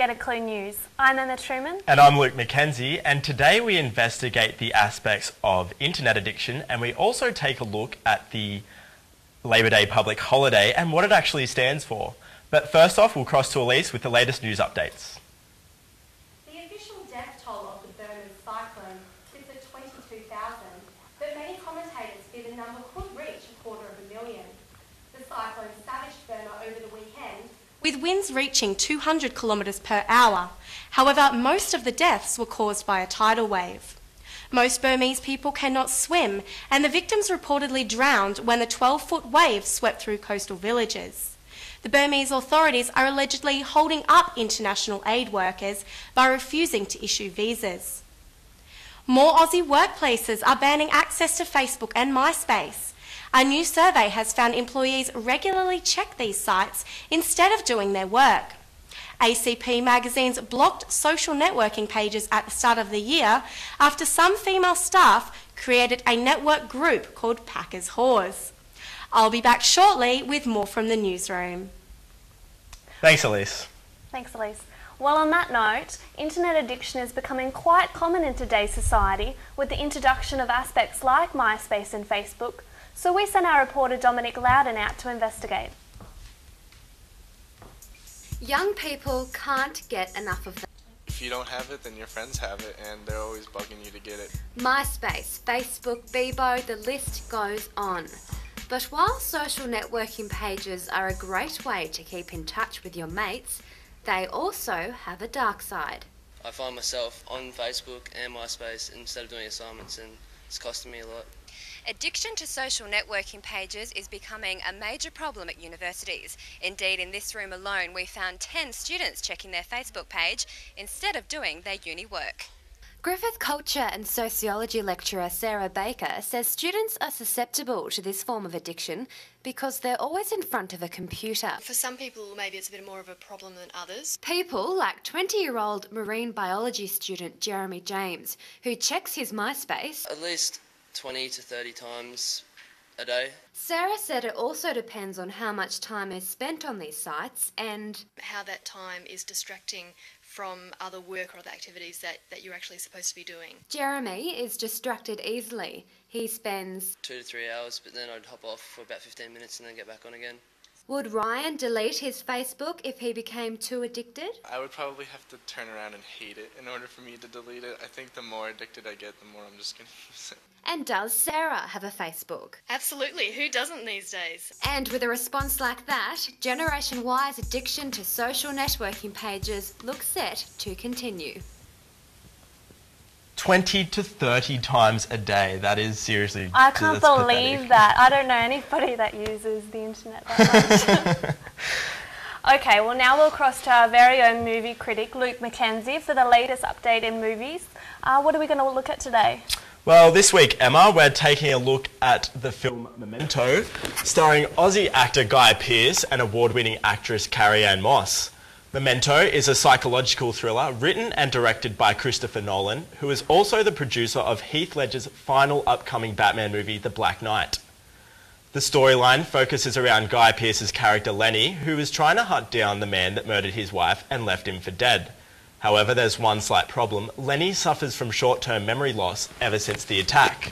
Get A Clue News. I'm Emma Truman. And I'm Luke McKenzie, and today we investigate the aspects of internet addiction, and we also take a look at the Labor Day public holiday and what it actually stands for. But first off, we'll cross to Elise with the latest news updates. The official death toll of the Burman cyclone sits at 22,000, but many commentators fear the number could reach 250,000. The cyclone savaged Burma over the weekend, with winds reaching 200 kilometres per hour. However, most of the deaths were caused by a tidal wave. Most Burmese people cannot swim, and the victims reportedly drowned when the 12-foot wave swept through coastal villages. The Burmese authorities are allegedly holding up international aid workers by refusing to issue visas. More Aussie workplaces are banning access to Facebook and MySpace. A new survey has found employees regularly check these sites instead of doing their work. ACP magazines blocked social networking pages at the start of the year after some female staff created a network group called Packers Whores. I'll be back shortly with more from the newsroom. Thanks, Elise. Thanks, Elise. Well, on that note, internet addiction is becoming quite common in today's society with the introduction of aspects like MySpace and Facebook. So we sent our reporter Dominic Loudon out to investigate. Young people can't get enough of that. If you don't have it, then your friends have it, and they're always bugging you to get it. MySpace, Facebook, Bebo, the list goes on. But while social networking pages are a great way to keep in touch with your mates, they also have a dark side. I find myself on Facebook and MySpace instead of doing assignments, and it's costing me a lot. Addiction to social networking pages is becoming a major problem at universities. Indeed, in this room alone, we found 10 students checking their Facebook page instead of doing their uni work. Griffith Culture and Sociology lecturer Sarah Baker says students are susceptible to this form of addiction because they're always in front of a computer. For some people, maybe it's a bit more of a problem than others. People like 20-year-old marine biology student Jeremy James, who checks his MySpace At least 20 to 30 times a day. Sarah said it also depends on how much time is spent on these sites and how that time is distracting from other work or other activities that you're actually supposed to be doing. Jeremy is distracted easily. He spends 2 to 3 hours, but then I'd hop off for about 15 minutes and then get back on again. Would Ryan delete his Facebook if he became too addicted? I would probably have to turn around and hate it in order for me to delete it. I think the more addicted I get, the more I'm just going to use it. And does Sarah have a Facebook? Absolutely, who doesn't these days? And with a response like that, Generation Y's addiction to social networking pages looks set to continue. 20 to 30 times a day. That is seriously I can't that's believe pathetic. that. I don't know anybody that uses the internet that much. Okay, well now we'll cross to our very own movie critic, Luke McKenzie, for the latest update in movies. What are we going to look at today? Well, this week, Emma, we're taking a look at the film Memento, starring Aussie actor Guy Pearce and award-winning actress Carrie-Anne Moss. Memento is a psychological thriller written and directed by Christopher Nolan, who is also the producer of Heath Ledger's final upcoming Batman movie, The Black Knight. The storyline focuses around Guy Pearce's character Lenny, who is trying to hunt down the man that murdered his wife and left him for dead. However, there's one slight problem. Lenny suffers from short-term memory loss ever since the attack.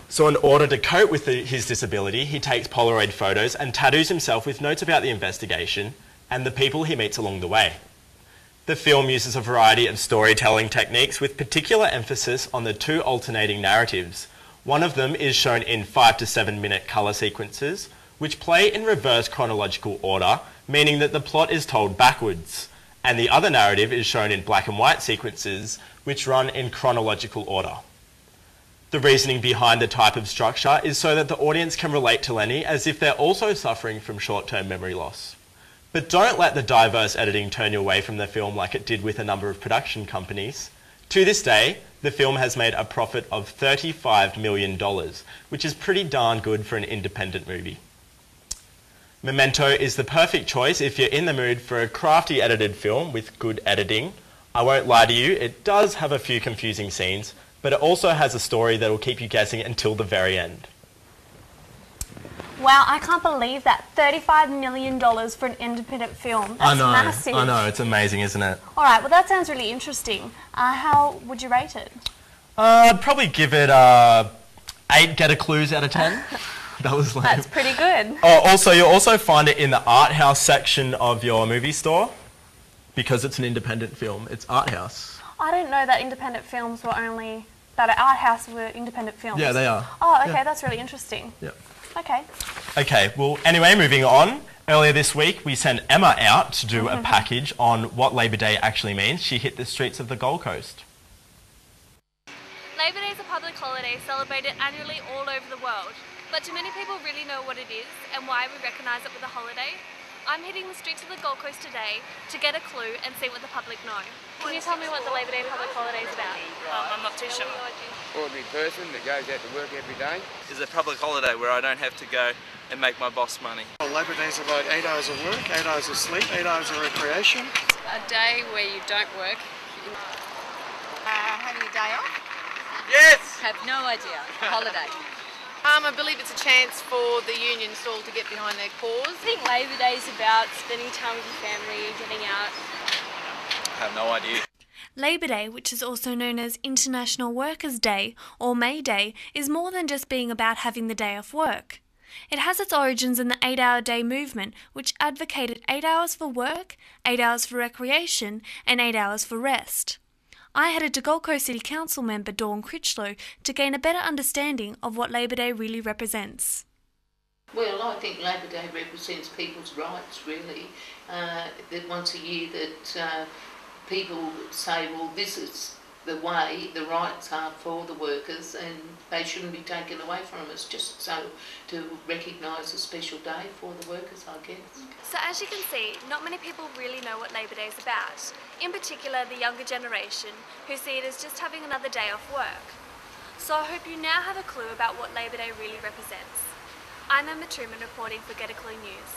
So in order to cope with his disability, he takes Polaroid photos and tattoos himself with notes about the investigation and the people he meets along the way. The film uses a variety of storytelling techniques with particular emphasis on the two alternating narratives. One of them is shown in 5 to 7 minute colour sequences, which play in reverse chronological order, meaning that the plot is told backwards. And the other narrative is shown in black and white sequences, which run in chronological order. The reasoning behind the type of structure is so that the audience can relate to Lenny as if they're also suffering from short-term memory loss. But don't let the diverse editing turn you away from the film like it did with a number of production companies. To this day, the film has made a profit of $35 million, which is pretty darn good for an independent movie. Memento is the perfect choice if you're in the mood for a crafty edited film with good editing. I won't lie to you, it does have a few confusing scenes, but it also has a story that will keep you guessing until the very end. Wow, I can't believe that. $35 million for an independent film. That's massive. I know, it's amazing, isn't it? All right, well, that sounds really interesting. How would you rate it? I'd probably give it 8 Get a Clues out of 10. That was lame. That's pretty good. Oh, also, you'll also find it in the art house section of your movie store because it's an independent film. It's art house. I didn't know that independent films were only... that art house were independent films. Yeah, they are. Oh, okay, Yeah. that's really interesting. Yep. Okay. Okay, well, anyway, moving on. Earlier this week, we sent Emma out to do a package on what Labor Day actually means. She hit the streets of the Gold Coast. Labor Day is a public holiday celebrated annually all over the world. But do many people really know what it is and why we recognise it with a holiday? I'm hitting the streets of the Gold Coast today to get a clue and see what the public know. Can you tell me what the Labor Day public holiday is about? I'm not too sure. Ordinary person that goes out to work every day. It's a public holiday where I don't have to go and make my boss money. Well, Labor Day is about 8 hours of work, 8 hours of sleep, 8 hours of recreation. A day where you don't work. Having a day off? Yes! Have no idea. A holiday. I believe it's a chance for the unions all to get behind their cause. I think Labor Day is about spending time with your family, getting out. I have no idea. Labor Day, which is also known as International Workers' Day or May Day, is more than just being about having the day off work. It has its origins in the 8-hour day movement, which advocated 8 hours for work, 8 hours for recreation, and 8 hours for rest. I headed to Gold Coast City Council member Dawn Critchlow to gain a better understanding of what Labor Day really represents. Well, I think Labor Day represents people's rights, really. That once a year that people say, well, this is the way the rights are for the workers and they shouldn't be taken away from us, just so to recognise a special day for the workers, I guess. So as you can see, not many people really know what Labor Day is about, in particular the younger generation, who see it as just having another day off work. So I hope you now have a clue about what Labor Day really represents. I'm Emma Truman reporting for Get a Clue News.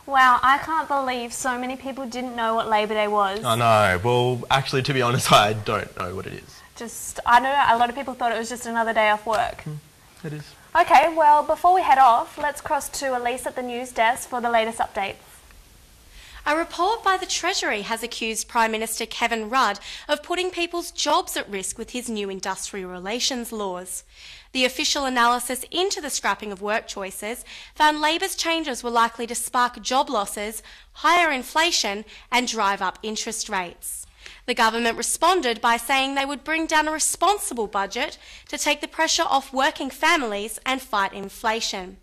Wow, I can't believe so many people didn't know what Labor Day was. I know. Well, actually, to be honest, I don't know what it is. I don't know, a lot of people thought it was just another day off work. It is. Okay, well, before we head off, let's cross to Elise at the news desk for the latest updates. A report by the Treasury has accused Prime Minister Kevin Rudd of putting people's jobs at risk with his new industrial relations laws. The official analysis into the scrapping of work choices found Labor's changes were likely to spark job losses, higher inflation, and drive up interest rates. The government responded by saying they would bring down a responsible budget to take the pressure off working families and fight inflation.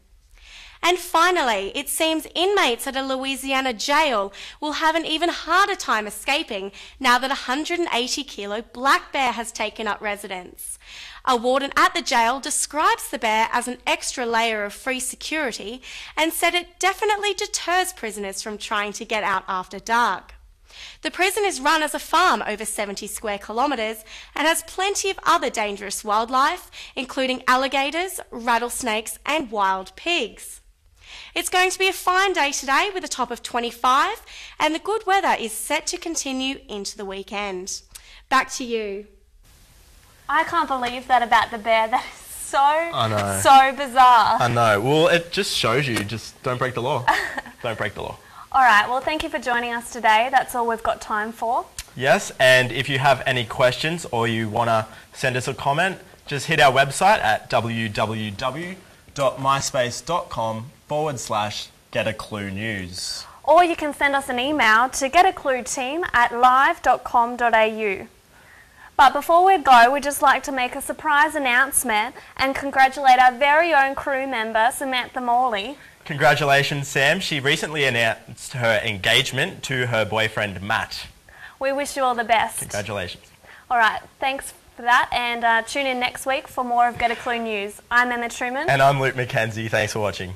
And finally, it seems inmates at a Louisiana jail will have an even harder time escaping now that a 180-kilo black bear has taken up residence. A warden at the jail describes the bear as an extra layer of free security and said it definitely deters prisoners from trying to get out after dark. The prison is run as a farm over 70 square kilometres and has plenty of other dangerous wildlife, including alligators, rattlesnakes and wild pigs. It's going to be a fine day today with a top of 25 and the good weather is set to continue into the weekend. Back to you. I can't believe that about the bear. That is know. so bizarre. I know. Well, it just shows you, just don't break the law. Don't break the law. All right, well, thank you for joining us today. That's all we've got time for. Yes, and if you have any questions or you want to send us a comment, just hit our website at www.myspace.com/getacluenews. Or you can send us an email to getaclueteam@live.com.au. But before we go, we'd just like to make a surprise announcement and congratulate our very own crew member, Samantha Morley. Congratulations, Sam. She recently announced her engagement to her boyfriend, Matt. We wish you all the best. Congratulations. All right, thanks for that, and tune in next week for more of Get a Clue News. I'm Emma Truman. And I'm Luke McKenzie. Thanks for watching.